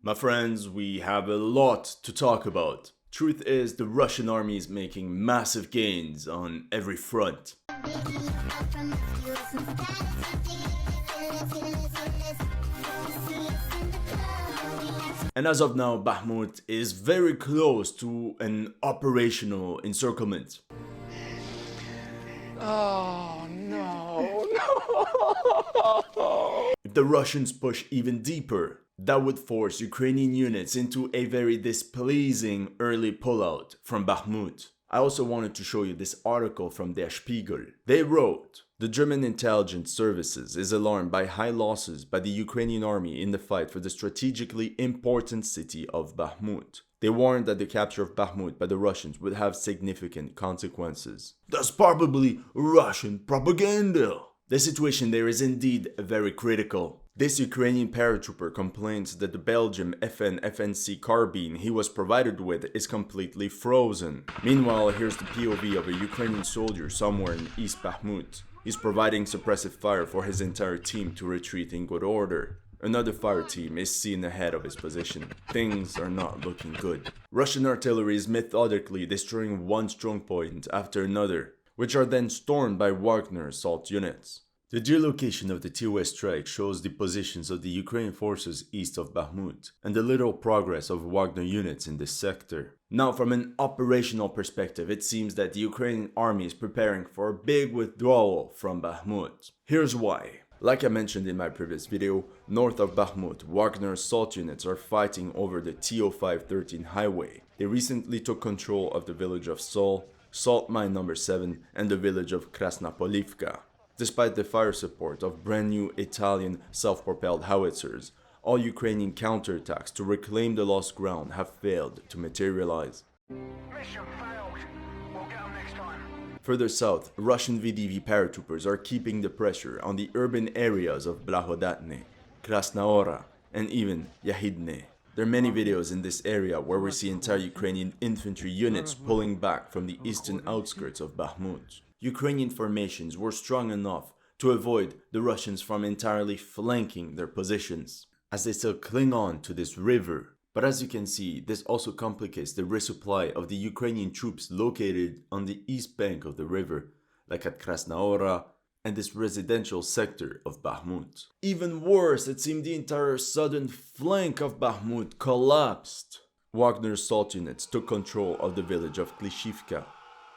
My friends, we have a lot to talk about. Truth is, the Russian army is making massive gains on every front. And as of now, Bakhmut is very close to an operational encirclement. Oh no. If the Russians push even deeper, that would force Ukrainian units into a very displeasing early pullout from Bakhmut. I also wanted to show you this article from Der Spiegel. They wrote, "The German intelligence services is alarmed by high losses by the Ukrainian army in the fight for the strategically important city of Bakhmut. They warned that the capture of Bakhmut by the Russians would have significant consequences." That's probably Russian propaganda. The situation there is indeed very critical. This Ukrainian paratrooper complains that the Belgian FN-FNC carbine he was provided with is completely frozen. Meanwhile, here's the POV of a Ukrainian soldier somewhere in East Bakhmut. He's providing suppressive fire for his entire team to retreat in good order. Another fire team is seen ahead of his position. Things are not looking good. Russian artillery is methodically destroying one strongpoint after another, which are then stormed by Wagner assault units. The geolocation of the TOS strike shows the positions of the Ukrainian forces east of Bakhmut and the little progress of Wagner units in this sector. Now, from an operational perspective, it seems that the Ukrainian army is preparing for a big withdrawal from Bakhmut. Here's why. Like I mentioned in my previous video, north of Bakhmut, Wagner assault units are fighting over the TO513 highway. They recently took control of the village of Sol, Salt Mine number 7, and the village of Krasnopolivka. Despite the fire support of brand new Italian self-propelled howitzers, all Ukrainian counterattacks to reclaim the lost ground have failed to materialize. Mission failed. We'll get them next time. Further south, Russian VDV paratroopers are keeping the pressure on the urban areas of Blagodatne, Krasnaora, and even Yahidne. There are many videos in this area where we see entire Ukrainian infantry units pulling back from the eastern outskirts of Bakhmut. Ukrainian formations were strong enough to avoid the Russians from entirely flanking their positions, as they still cling on to this river. But as you can see, this also complicates the resupply of the Ukrainian troops located on the east bank of the river, like at Krasnaora and this residential sector of Bakhmut. Even worse, it seemed the entire southern flank of Bakhmut collapsed. Wagner assault units took control of the village of Klishivka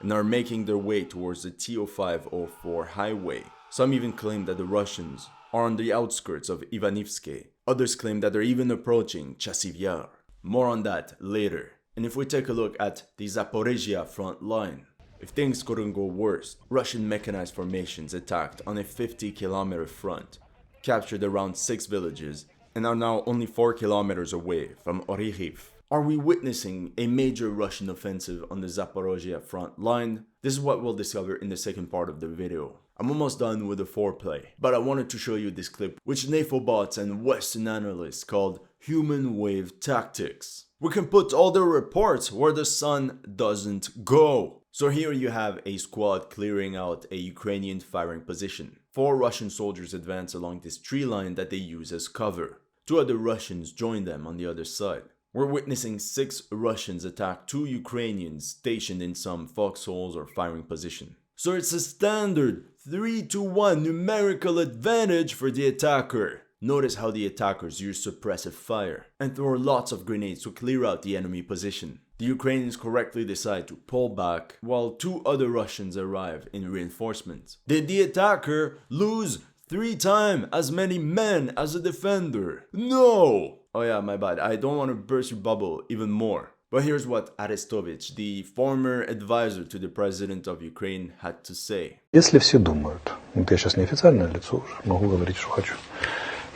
and are making their way towards the TO504 highway. Some even claim that the Russians are on the outskirts of Ivanivske. Others claim that they're even approaching Chasiv Yar. More on that later. And if we take a look at the Zaporizhia front line, if things couldn't go worse, Russian mechanized formations attacked on a 50-kilometer front, captured around 6 villages, and are now only 4 kilometers away from Orikhiv. Are we witnessing a major Russian offensive on the Zaporizhia front line? This is what we'll discover in the second part of the video. I'm almost done with the foreplay, but I wanted to show you this clip which Nefobots and Western analysts called Human Wave Tactics. We can put all the reports where the sun doesn't go. So here you have a squad clearing out a Ukrainian firing position. 4 Russian soldiers advance along this tree line that they use as cover. 2 other Russians join them on the other side. We're witnessing 6 Russians attack 2 Ukrainians stationed in some foxholes or firing position. So it's a standard 3-1 numerical advantage for the attacker. Notice how the attackers use suppressive fire and throw lots of grenades to clear out the enemy position. The Ukrainians correctly decide to pull back while 2 other Russians arrive in reinforcements. Did the attacker lose 3 times as many men as a defender? No! Oh yeah, my bad. I don't want to burst your bubble even more. But here's what Arestovich, the former advisor to the president of Ukraine, had to say. Если все думают, вот я сейчас неофициальное лицо уже, могу говорить, что хочу.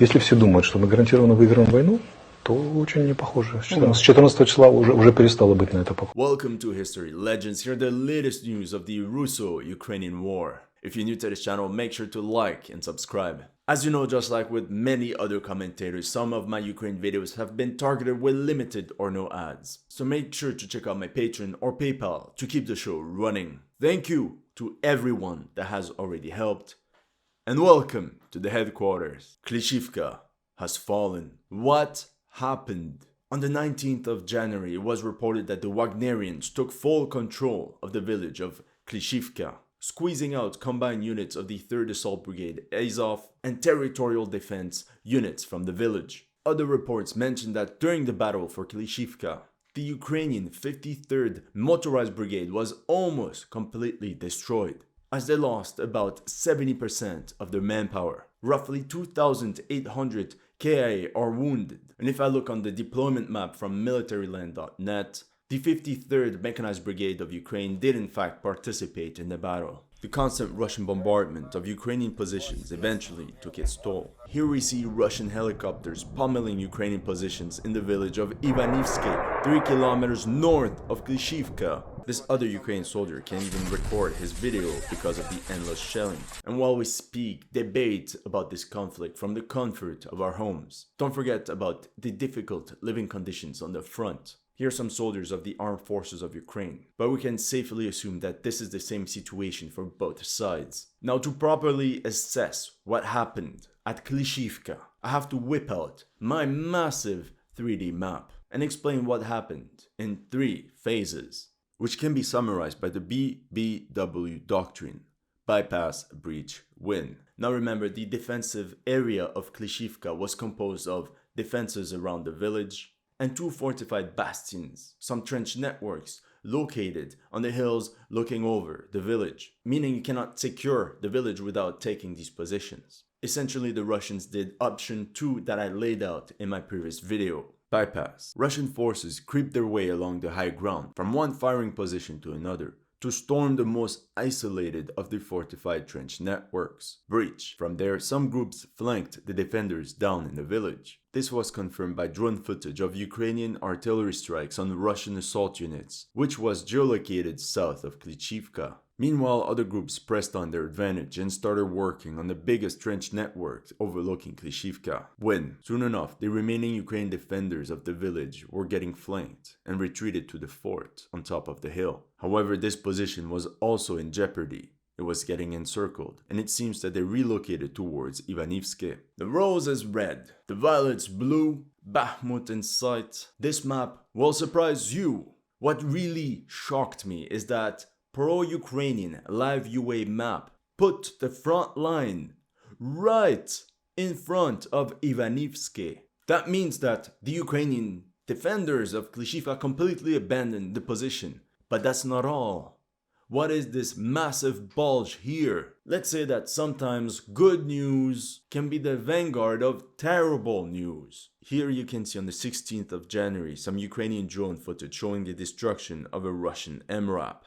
Если все думают, что мы гарантированно выиграем войну, то очень не похоже. С 14 числа уже перестало быть на это похоже. Welcome to History Legends. Here are the latest news of the Russo-Ukrainian war. If you're new to this channel, make sure to like and subscribe. As you know, just like with many other commentators, some of my Ukraine videos have been targeted with limited or no ads. So make sure to check out my Patreon or PayPal to keep the show running. Thank you to everyone that has already helped. And welcome to the headquarters. Klishivka has fallen. What happened? On the 19th of January, it was reported that the Wagnerians took full control of the village of Klishivka, squeezing out combined units of the 3rd Assault Brigade Azov and territorial defense units from the village. Other reports mention that during the battle for Klishivka, the Ukrainian 53rd Motorized Brigade was almost completely destroyed, as they lost about 70% of their manpower. Roughly 2,800 KIA are wounded, and if I look on the deployment map from militaryland.net, the 53rd Mechanized Brigade of Ukraine did in fact participate in the battle. The constant Russian bombardment of Ukrainian positions eventually took its toll. Here we see Russian helicopters pummeling Ukrainian positions in the village of Ivanivske, 3 kilometers north of Klishivka. This other Ukrainian soldier can't even record his video because of the endless shelling. And while we speak, debate about this conflict from the comfort of our homes, don't forget about the difficult living conditions on the front. Here are some soldiers of the armed forces of Ukraine, but we can safely assume that this is the same situation for both sides. Now, to properly assess what happened at Klishivka, I have to whip out my massive 3D map and explain what happened in 3 phases, which can be summarized by the BBW doctrine: bypass, breach, win. Now remember, the defensive area of Klishivka was composed of defenses around the village and 2 fortified bastions, some trench networks located on the hills looking over the village, meaning you cannot secure the village without taking these positions. Essentially, the Russians did option 2 that I laid out in my previous video: bypass. Russian forces creep their way along the high ground from one firing position to another to storm the most isolated of the fortified trench networks. Breach. From there, some groups flanked the defenders down in the village. This was confirmed by drone footage of Ukrainian artillery strikes on Russian assault units, which was geolocated south of Klishivka. Meanwhile, other groups pressed on their advantage and started working on the biggest trench network overlooking Klishivka. When, soon enough, the remaining Ukrainian defenders of the village were getting flanked and retreated to the fort on top of the hill. However, this position was also in jeopardy. It was getting encircled, and it seems that they relocated towards Ivanivske. The rose is red, the violet's blue, Bakhmut in sight. This map will surprise you. What really shocked me is that pro-Ukrainian live UA map put the front line right in front of Ivanivske. That means that the Ukrainian defenders of Klishivka completely abandoned the position. But that's not all. What is this massive bulge here? Let's say that sometimes good news can be the vanguard of terrible news. Here you can see on the 16th of January some Ukrainian drone footage showing the destruction of a Russian MRAP.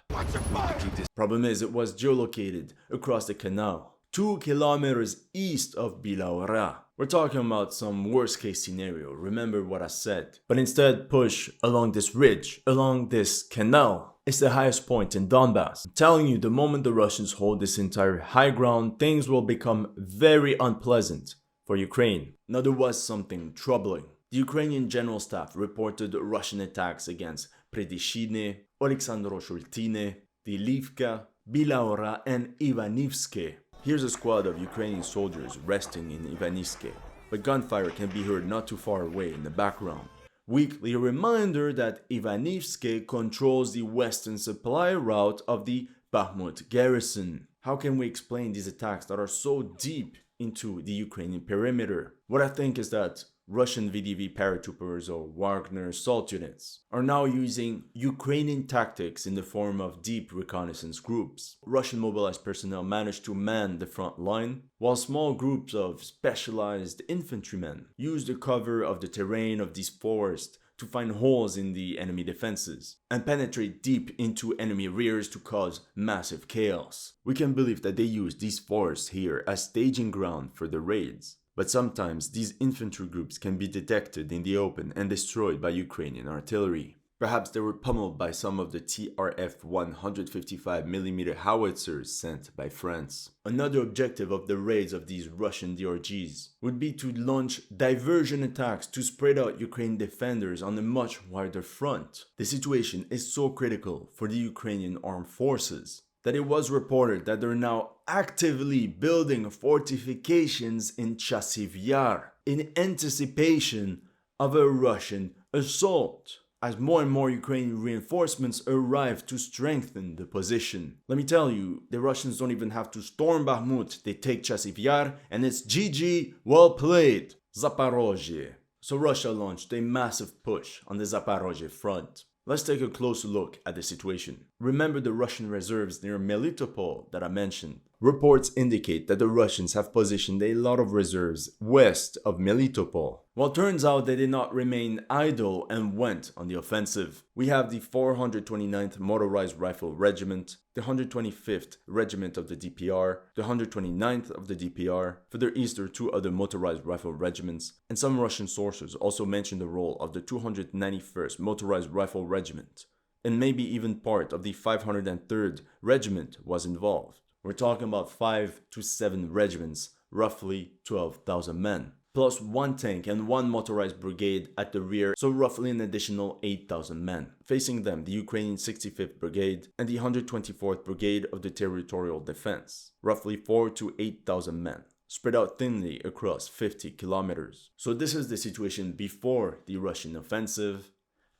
Problem is, it was geolocated across the canal, 2 kilometers east of Bilaura. We're talking about some worst case scenario, remember what I said. But instead push along this ridge, along this canal. It's the highest point in Donbass. I'm telling you, the moment the Russians hold this entire high ground, things will become very unpleasant for Ukraine. Now, there was something troubling. The Ukrainian General Staff reported Russian attacks against Predishine, Oleksandro-Shultine, Dilivka, Bilaura, and Ivanivske. Here's a squad of Ukrainian soldiers resting in Ivanivske, but gunfire can be heard not too far away in the background. Weekly reminder that Ivanivske controls the western supply route of the Bakhmut garrison. How can we explain these attacks that are so deep into the Ukrainian perimeter? What I think is that Russian VDV paratroopers or Wagner assault units are now using Ukrainian tactics in the form of deep reconnaissance groups. Russian mobilized personnel managed to man the front line, while small groups of specialized infantrymen use the cover of the terrain of these forests to find holes in the enemy defenses and penetrate deep into enemy rears to cause massive chaos. We can believe that they use these forests here as staging ground for the raids. But sometimes these infantry groups can be detected in the open and destroyed by Ukrainian artillery. Perhaps they were pummeled by some of the TRF 155mm howitzers sent by France. Another objective of the raids of these Russian DRGs would be to launch diversion attacks to spread out Ukrainian defenders on a much wider front. The situation is so critical for the Ukrainian armed forces that it was reported that they're now actively building fortifications in Chasiv Yar in anticipation of a Russian assault, as more and more Ukrainian reinforcements arrive to strengthen the position. Let me tell you, the Russians don't even have to storm Bakhmut, they take Chasiv Yar, and it's GG, well played, Zaporizhia. So Russia launched a massive push on the Zaporizhia front. Let's take a closer look at the situation. Remember the Russian reserves near Melitopol that I mentioned? Reports indicate that the Russians have positioned a lot of reserves west of Melitopol. Well, turns out they did not remain idle and went on the offensive. We have the 429th Motorized Rifle Regiment, the 125th Regiment of the DPR, the 129th of the DPR. Further east are two other motorized rifle regiments, and some Russian sources also mention the role of the 291st Motorized Rifle Regiment, and maybe even part of the 503rd Regiment was involved. We're talking about 5 to 7 regiments, roughly 12,000 men, plus one tank and one motorized brigade at the rear, so roughly an additional 8,000 men. Facing them, the Ukrainian 65th Brigade and the 124th Brigade of the Territorial Defense, roughly 4 to 8,000 men, spread out thinly across 50 kilometers. So this is the situation before the Russian offensive,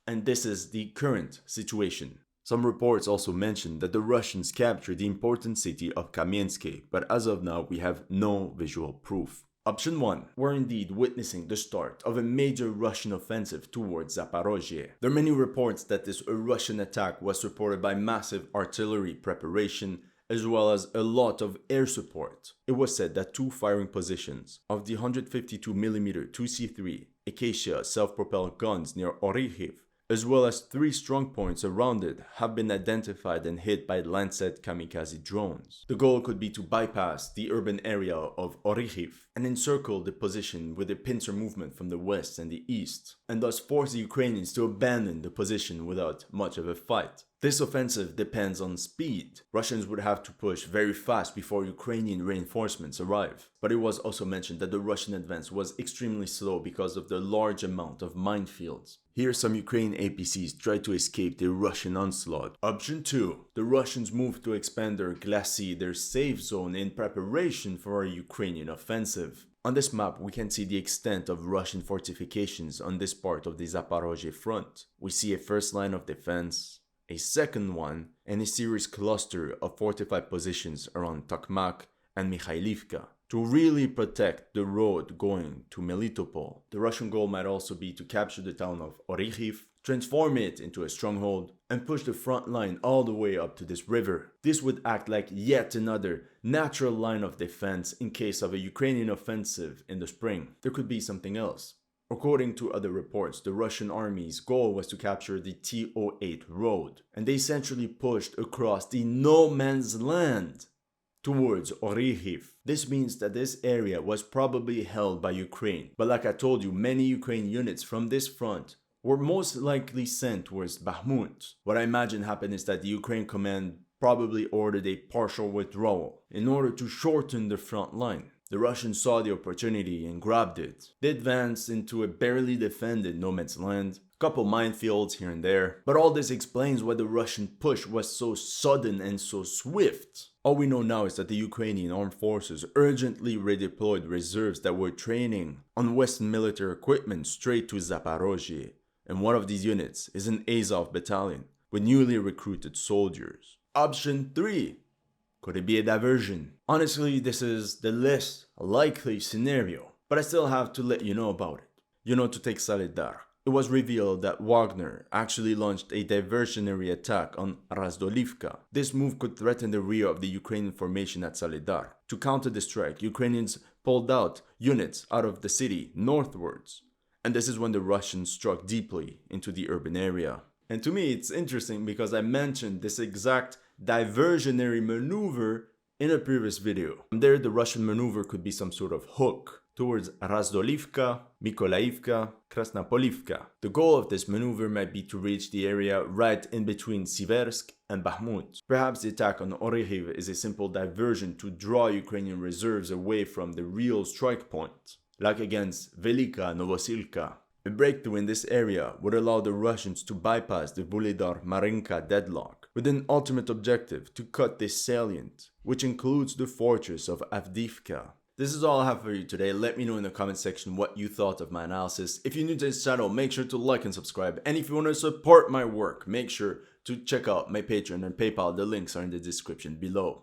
and this is the current situation. Some reports also mention that the Russians captured the important city of Kamienske, but as of now we have no visual proof. Option 1. We're indeed witnessing the start of a major Russian offensive towards Zaporizhia. There are many reports that this Russian attack was supported by massive artillery preparation as well as a lot of air support. It was said that 2 firing positions of the 152mm 2C3 Acacia self-propelled guns near Orikhiv, as well as 3 strong points around it, have been identified and hit by Lancet kamikaze drones. The goal could be to bypass the urban area of Orikhiv and encircle the position with a pincer movement from the west and the east, and thus force the Ukrainians to abandon the position without much of a fight. This offensive depends on speed. Russians would have to push very fast before Ukrainian reinforcements arrive. But it was also mentioned that the Russian advance was extremely slow because of the large amount of minefields. Here some Ukrainian APCs tried to escape the Russian onslaught. Option 2. The Russians moved to expand their glacis, their safe zone, in preparation for a Ukrainian offensive. On this map, we can see the extent of Russian fortifications on this part of the Zaporizhia front. We see a first line of defense, a second one, and a serious cluster of fortified positions around Tokmak and Mikhailivka to really protect the road going to Melitopol. The Russian goal might also be to capture the town of Orikhiv, transform it into a stronghold, and push the front line all the way up to this river. This would act like yet another natural line of defense in case of a Ukrainian offensive in the spring. There could be something else. According to other reports, the Russian army's goal was to capture the T08 road, and they essentially pushed across the no man's land towards Orikhiv. This means that this area was probably held by Ukraine, but like I told you, many Ukrainian units from this front were most likely sent towards Bakhmut. What I imagine happened is that the Ukraine command probably ordered a partial withdrawal in order to shorten the front line. The Russians saw the opportunity and grabbed it. They advanced into a barely defended no man's land, a couple minefields here and there, but all this explains why the Russian push was so sudden and so swift. All we know now is that the Ukrainian armed forces urgently redeployed reserves that were training on Western military equipment straight to Zaporizhia, and one of these units is an Azov battalion with newly recruited soldiers. Option 3. Could it be a diversion? Honestly, this is the less likely scenario, but I still have to let you know about it. To take Solidar. It was revealed that Wagner actually launched a diversionary attack on Razdolivka. This move could threaten the rear of the Ukrainian formation at Solidar. To counter the strike, Ukrainians pulled out units out of the city northwards. And this is when the Russians struck deeply into the urban area. And to me, it's interesting because I mentioned this exact diversionary maneuver in a previous video. There, the Russian maneuver could be some sort of hook towards Razdolivka, Mykolaivka, Krasnopolivka. The goal of this maneuver might be to reach the area right in between Siversk and Bakhmut. Perhaps the attack on Orikhiv is a simple diversion to draw Ukrainian reserves away from the real strike point, like against Velika Novosilka. A breakthrough in this area would allow the Russians to bypass the Vuhledar-Marinka deadlock, with an ultimate objective to cut this salient, which includes the fortress of Avdiivka. This is all I have for you today. Let me know in the comment section what you thought of my analysis. If you're new to this channel, make sure to like and subscribe. And if you want to support my work, make sure to check out my Patreon and PayPal. The links are in the description below.